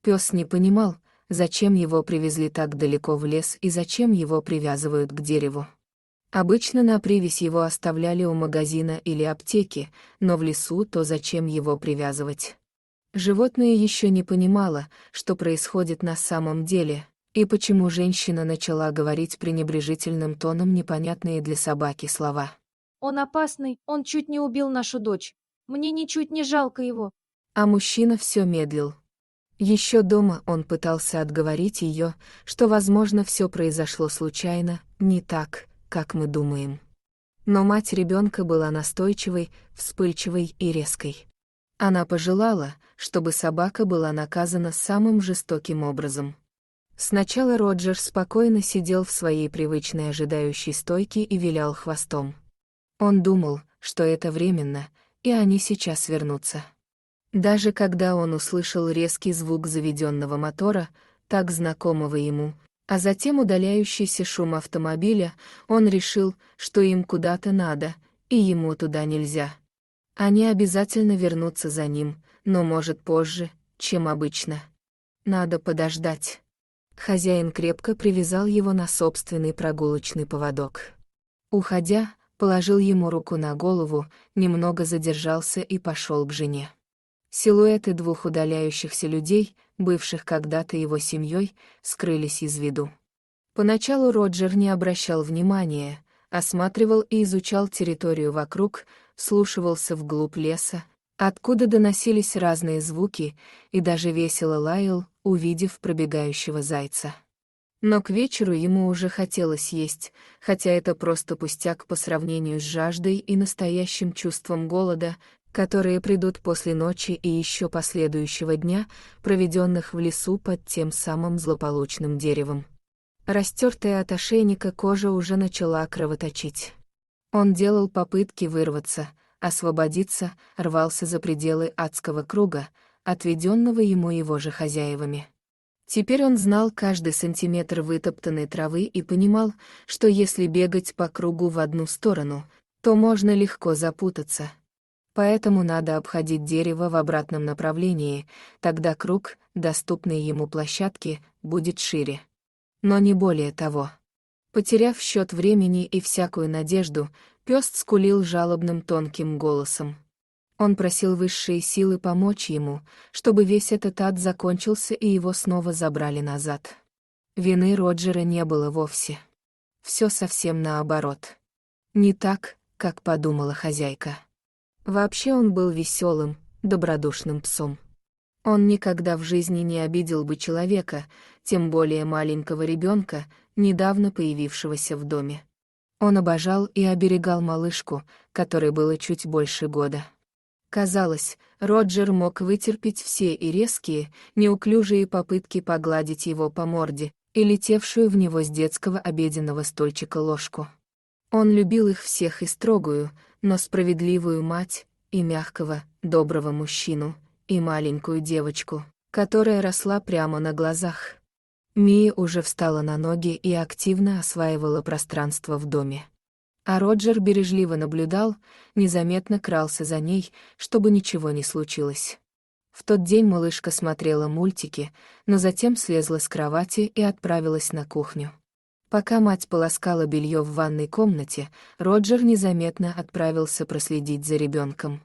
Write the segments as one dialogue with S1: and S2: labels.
S1: Пес не понимал, зачем его привезли так далеко в лес и зачем его привязывают к дереву. Обычно на привязь его оставляли у магазина или аптеки, но в лесу то зачем его привязывать? Животное еще не понимало, что происходит на самом деле, и почему женщина начала говорить пренебрежительным тоном непонятные для собаки слова.
S2: Он опасный, он чуть не убил нашу дочь. Мне ничуть не жалко его.
S1: А мужчина все медлил. Еще дома он пытался отговорить ее, что, возможно, все произошло случайно, не так, как мы думаем. Но мать ребенка была настойчивой, вспыльчивой и резкой. Она пожелала, чтобы собака была наказана самым жестоким образом. Сначала Роджер спокойно сидел в своей привычной ожидающей стойке и вилял хвостом. Он думал, что это временно, и они сейчас вернутся. Даже когда он услышал резкий звук заведенного мотора, так знакомого ему, а затем удаляющийся шум автомобиля, он решил, что им куда-то надо, и ему туда нельзя. Они обязательно вернутся за ним, но, может, позже, чем обычно. Надо подождать. Хозяин крепко привязал его на собственный прогулочный поводок. Уходя, положил ему руку на голову, немного задержался и пошел к жене. Силуэты двух удаляющихся людей, бывших когда-то его семьей, скрылись из виду. Поначалу Роджер не обращал внимания, осматривал и изучал территорию вокруг, вслушивался вглубь леса, откуда доносились разные звуки, и даже весело лаял, увидев пробегающего зайца. Но к вечеру ему уже хотелось есть, хотя это просто пустяк по сравнению с жаждой и настоящим чувством голода, которые придут после ночи и еще последующего дня, проведенных в лесу под тем самым злополучным деревом. Растертая от ошейника кожа уже начала кровоточить. Он делал попытки вырваться, освободиться, рвался за пределы адского круга, отведенного ему его же хозяевами. Теперь он знал каждый сантиметр вытоптанной травы и понимал, что если бегать по кругу в одну сторону, то можно легко запутаться. Поэтому надо обходить дерево в обратном направлении, тогда круг, доступный ему площадки, будет шире. Но не более того. Потеряв счет времени и всякую надежду, пес скулил жалобным тонким голосом. Он просил высшие силы помочь ему, чтобы весь этот ад закончился и его снова забрали назад. Вины Роджера не было вовсе. Все совсем наоборот. Не так, как подумала хозяйка. Вообще он был веселым, добродушным псом. Он никогда в жизни не обидел бы человека, тем более маленького ребенка, недавно появившегося в доме. Он обожал и оберегал малышку, которой было чуть больше года. Казалось, Роджер мог вытерпеть все и резкие, неуклюжие попытки погладить его по морде и летевшую в него с детского обеденного стольчика ложку. Он любил их всех и строгую, но справедливую мать, и мягкого, доброго мужчину, и маленькую девочку, которая росла прямо на глазах. Мия уже встала на ноги и активно осваивала пространство в доме. А Роджер бережливо наблюдал, незаметно крался за ней, чтобы ничего не случилось. В тот день малышка смотрела мультики, но затем слезла с кровати и отправилась на кухню. Пока мать полоскала белье в ванной комнате, Роджер незаметно отправился проследить за ребенком.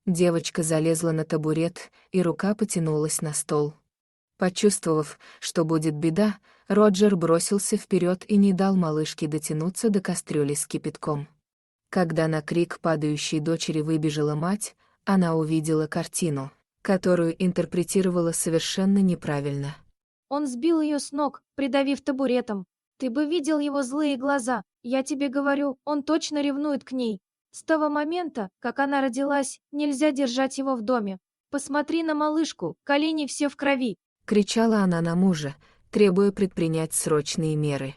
S1: Девочка залезла на табурет, и рука потянулась на стол. Почувствовав, что будет беда, Роджер бросился вперед и не дал малышке дотянуться до кастрюли с кипятком. Когда на крик падающей дочери выбежала мать, она увидела картину, которую интерпретировала совершенно неправильно.
S2: Он сбил ее с ног, придавив табуретом. Ты бы видел его злые глаза. Я тебе говорю, он точно ревнует к ней. С того момента, как она родилась, нельзя держать его в доме. Посмотри на малышку, колени все в крови.
S1: Кричала она на мужа, требуя предпринять срочные меры.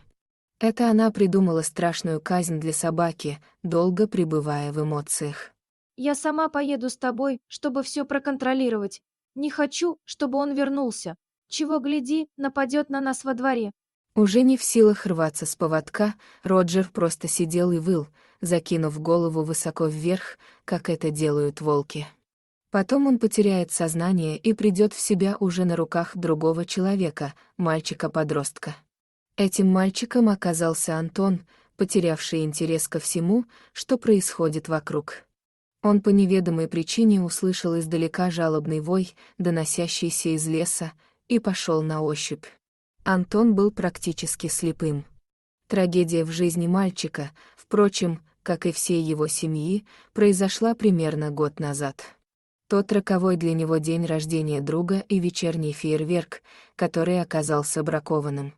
S1: Это она придумала страшную казнь для собаки, долго пребывая в эмоциях.
S2: Я сама поеду с тобой, чтобы все проконтролировать. Не хочу, чтобы он вернулся. Чего гляди, нападет на нас во дворе.
S1: Уже не в силах рваться с поводка, Роджер просто сидел и выл, закинув голову высоко вверх, как это делают волки. Потом он потеряет сознание и придет в себя уже на руках другого человека, мальчика-подростка. Этим мальчиком оказался Антон, потерявший интерес ко всему, что происходит вокруг. Он по неведомой причине услышал издалека жалобный вой, доносящийся из леса, и пошел на ощупь. Антон был практически слепым. Трагедия в жизни мальчика, впрочем, как и всей его семьи, произошла примерно год назад. Тот роковой для него день рождения друга и вечерний фейерверк, который оказался бракованным.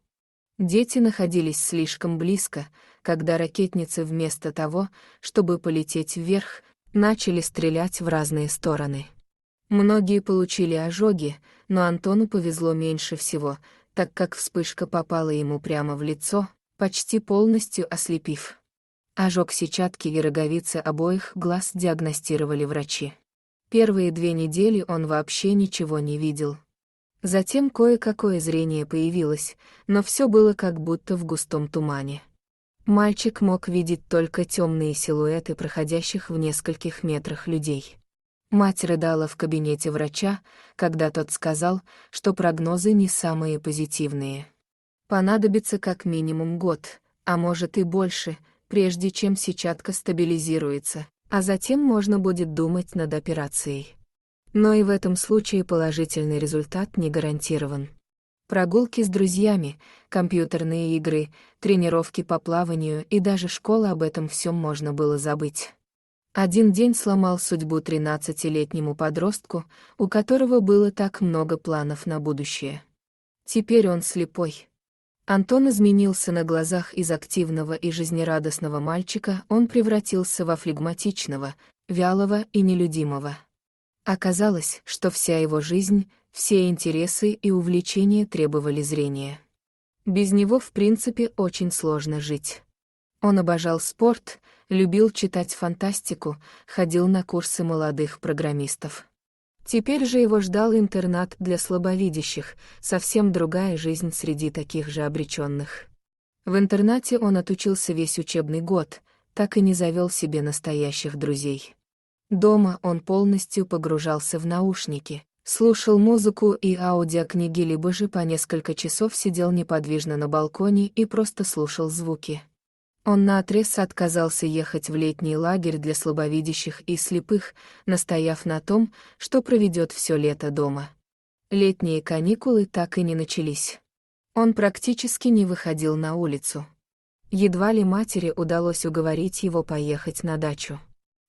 S1: Дети находились слишком близко, когда ракетницы вместо того, чтобы полететь вверх, начали стрелять в разные стороны. Многие получили ожоги, но Антону повезло меньше всего, так как вспышка попала ему прямо в лицо, почти полностью ослепив. Ожог сетчатки и роговицы обоих глаз диагностировали врачи. Первые 2 недели он вообще ничего не видел. Затем кое-какое зрение появилось, но все было как будто в густом тумане. Мальчик мог видеть только темные силуэты проходящих в нескольких метрах людей. Мать рыдала в кабинете врача, когда тот сказал, что прогнозы не самые позитивные. Понадобится как минимум год, а может и больше, прежде чем сетчатка стабилизируется, а затем можно будет думать над операцией. Но и в этом случае положительный результат не гарантирован. Прогулки с друзьями, компьютерные игры, тренировки по плаванию и даже школа, об этом всем можно было забыть. Один день сломал судьбу 13-летнему подростку, у которого было так много планов на будущее. Теперь он слепой. Антон изменился на глазах. Из активного и жизнерадостного мальчика он превратился во флегматичного, вялого и нелюдимого. Оказалось, что вся его жизнь, все интересы и увлечения требовали зрения. Без него, в принципе, очень сложно жить. Он обожал спорт, любил читать фантастику, ходил на курсы молодых программистов. Теперь же его ждал интернат для слабовидящих, совсем другая жизнь среди таких же обреченных. В интернате он отучился весь учебный год, так и не завел себе настоящих друзей. Дома он полностью погружался в наушники, слушал музыку и аудиокниги, либо же по несколько часов сидел неподвижно на балконе и просто слушал звуки. Он наотрез отказался ехать в летний лагерь для слабовидящих и слепых, настояв на том, что проведет все лето дома. Летние каникулы так и не начались. Он практически не выходил на улицу. Едва ли матери удалось уговорить его поехать на дачу.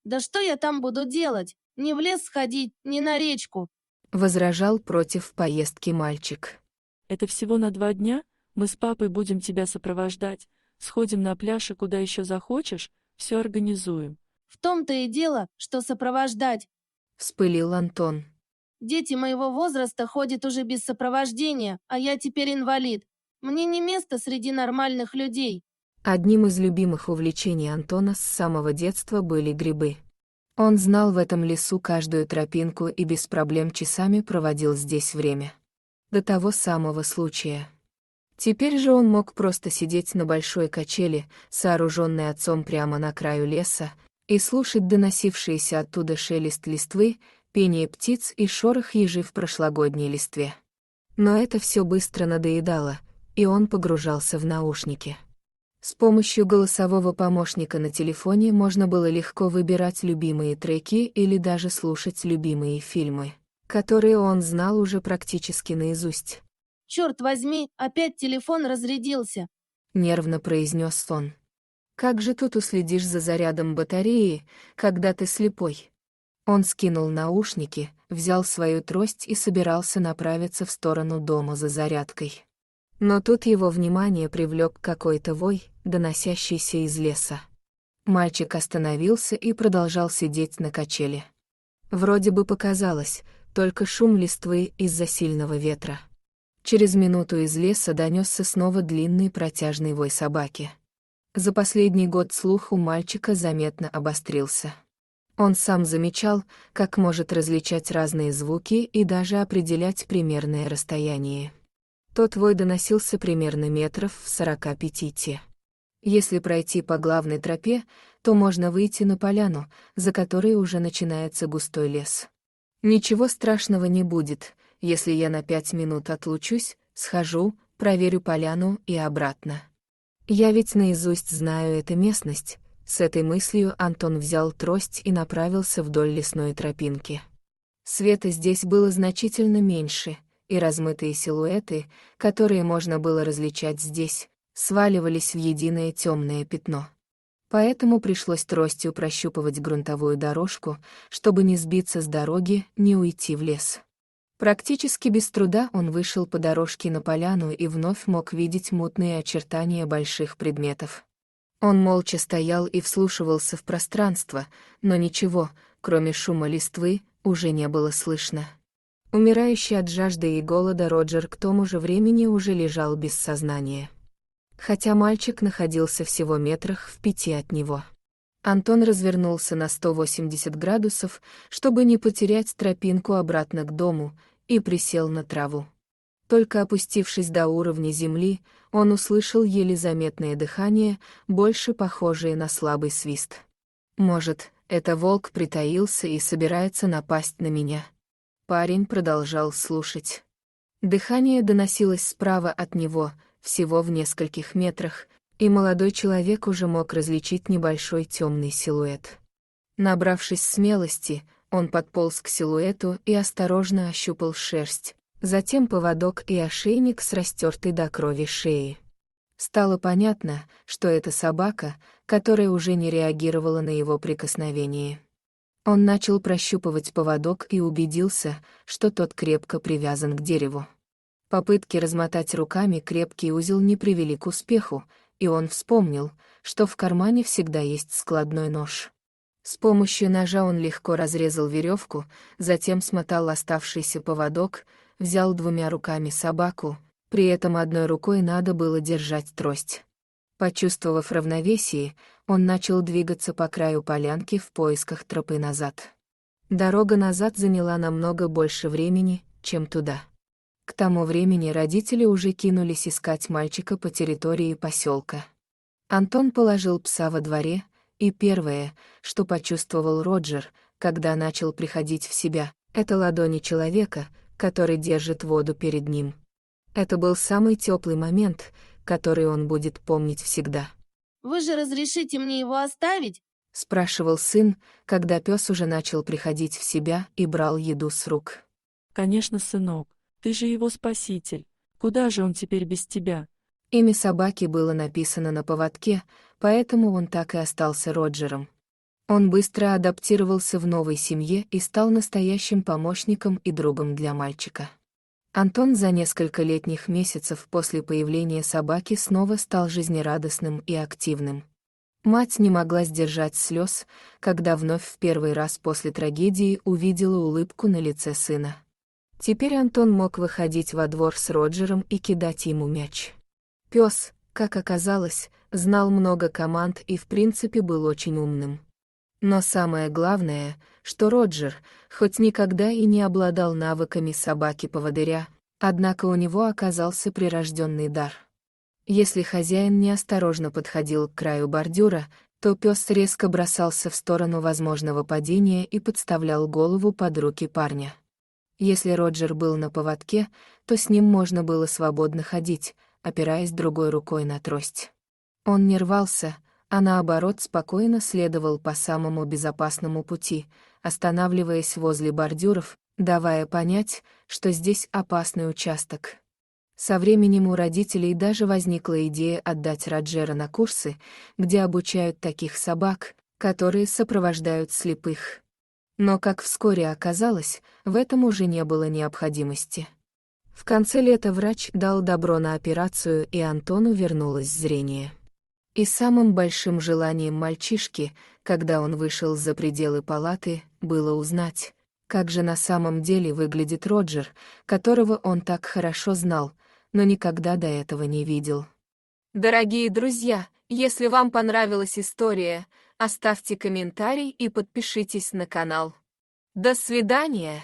S3: «Да что я там буду делать? Не в лес сходить, не на речку!»
S1: Возражал против поездки мальчик.
S4: «Это всего на 2 дня? Мы с папой будем тебя сопровождать. Сходим на пляж и куда еще захочешь, все организуем».
S3: «В том-то и дело, что сопровождать.
S1: Вспылил Антон.
S3: Дети моего возраста ходят уже без сопровождения, а я теперь инвалид. Мне не место среди нормальных людей».
S1: Одним из любимых увлечений Антона с самого детства были грибы. Он знал в этом лесу каждую тропинку и без проблем часами проводил здесь время. До того самого случая. Теперь же он мог просто сидеть на большой качели, сооруженной отцом прямо на краю леса, и слушать доносившиеся оттуда шелест листвы, пение птиц и шорох ежи в прошлогодней листве. Но это все быстро надоедало, и он погружался в наушники. С помощью голосового помощника на телефоне можно было легко выбирать любимые треки или даже слушать любимые фильмы, которые он знал уже практически наизусть.
S3: «Черт возьми, опять телефон разрядился!»
S1: — нервно произнес он. «Как же тут уследишь за зарядом батареи, когда ты слепой?» Он скинул наушники, взял свою трость и собирался направиться в сторону дома за зарядкой. Но тут его внимание привлек какой-то вой, доносящийся из леса. Мальчик остановился и продолжал сидеть на качели. Вроде бы показалось, только шум листвы из-за сильного ветра. Через минуту из леса донесся снова длинный протяжный вой собаки. За последний год слух у мальчика заметно обострился. Он сам замечал, как может различать разные звуки и даже определять примерное расстояние. Тот вой доносился примерно метров в 45. Если пройти по главной тропе, то можно выйти на поляну, за которой уже начинается густой лес. Ничего страшного не будет, если я на 5 минут отлучусь, схожу, проверю поляну и обратно. Я ведь наизусть знаю эту местность. С этой мыслью Антон взял трость и направился вдоль лесной тропинки. Света здесь было значительно меньше, и размытые силуэты, которые можно было различать здесь, сваливались в единое темное пятно. Поэтому пришлось тростью прощупывать грунтовую дорожку, чтобы не сбиться с дороги, не уйти в лес. Практически без труда он вышел по дорожке на поляну и вновь мог видеть мутные очертания больших предметов. Он молча стоял и вслушивался в пространство, но ничего, кроме шума листвы, уже не было слышно. Умирающий от жажды и голода Роджер к тому же времени уже лежал без сознания. Хотя мальчик находился всего метрах в 5 от него. Антон развернулся на 180 градусов, чтобы не потерять тропинку обратно к дому, и присел на траву. Только опустившись до уровня земли, он услышал еле заметное дыхание, больше похожее на слабый свист. «Может, это волк притаился и собирается напасть на меня?» Парень продолжал слушать. Дыхание доносилось справа от него, всего в нескольких метрах, и молодой человек уже мог различить небольшой темный силуэт. Набравшись смелости, он подполз к силуэту и осторожно ощупал шерсть, затем поводок и ошейник с растертой до крови шеей. Стало понятно, что это собака, которая уже не реагировала на его прикосновение. Он начал прощупывать поводок и убедился, что тот крепко привязан к дереву. Попытки размотать руками крепкий узел не привели к успеху, и он вспомнил, что в кармане всегда есть складной нож. С помощью ножа он легко разрезал веревку, затем смотал оставшийся поводок, взял 2 руками собаку, при этом одной рукой надо было держать трость. Почувствовав равновесие, он начал двигаться по краю полянки в поисках тропы назад. Дорога назад заняла намного больше времени, чем туда. К тому времени родители уже кинулись искать мальчика по территории поселка. Антон положил пса во дворе, и первое, что почувствовал Роджер, когда начал приходить в себя, это ладони человека, который держит воду перед ним. Это был самый теплый момент, который он будет помнить всегда.
S3: Вы же разрешите мне его оставить?
S1: — спрашивал сын, когда пес уже начал приходить в себя и брал еду с рук.
S4: Конечно, сынок, ты же его спаситель. Куда же он теперь без тебя?
S1: Имя собаки было написано на поводке, поэтому он так и остался Роджером. Он быстро адаптировался в новой семье и стал настоящим помощником и другом для мальчика. Антон за несколько летних месяцев после появления собаки снова стал жизнерадостным и активным. Мать не могла сдержать слез, когда вновь в первый раз после трагедии увидела улыбку на лице сына. Теперь Антон мог выходить во двор с Роджером и кидать ему мяч. Пес, как оказалось, знал много команд и в принципе был очень умным. Но самое главное, что Роджер, хоть никогда и не обладал навыками собаки-поводыря, однако у него оказался прирожденный дар. Если хозяин неосторожно подходил к краю бордюра, то пес резко бросался в сторону возможного падения и подставлял голову под руки парня. Если Роджер был на поводке, то с ним можно было свободно ходить, опираясь другой рукой на трость. Он не рвался, а наоборот спокойно следовал по самому безопасному пути, останавливаясь возле бордюров, давая понять, что здесь опасный участок. Со временем у родителей даже возникла идея отдать Роджера на курсы, где обучают таких собак, которые сопровождают слепых. Но, как вскоре оказалось, в этом уже не было необходимости. В конце лета врач дал добро на операцию, и Антону вернулось зрение. И самым большим желанием мальчишки, когда он вышел за пределы палаты, было узнать, как же на самом деле выглядит Роджер, которого он так хорошо знал, но никогда до этого не видел. Дорогие друзья, если вам понравилась история, оставьте комментарий и подпишитесь на канал. До свидания!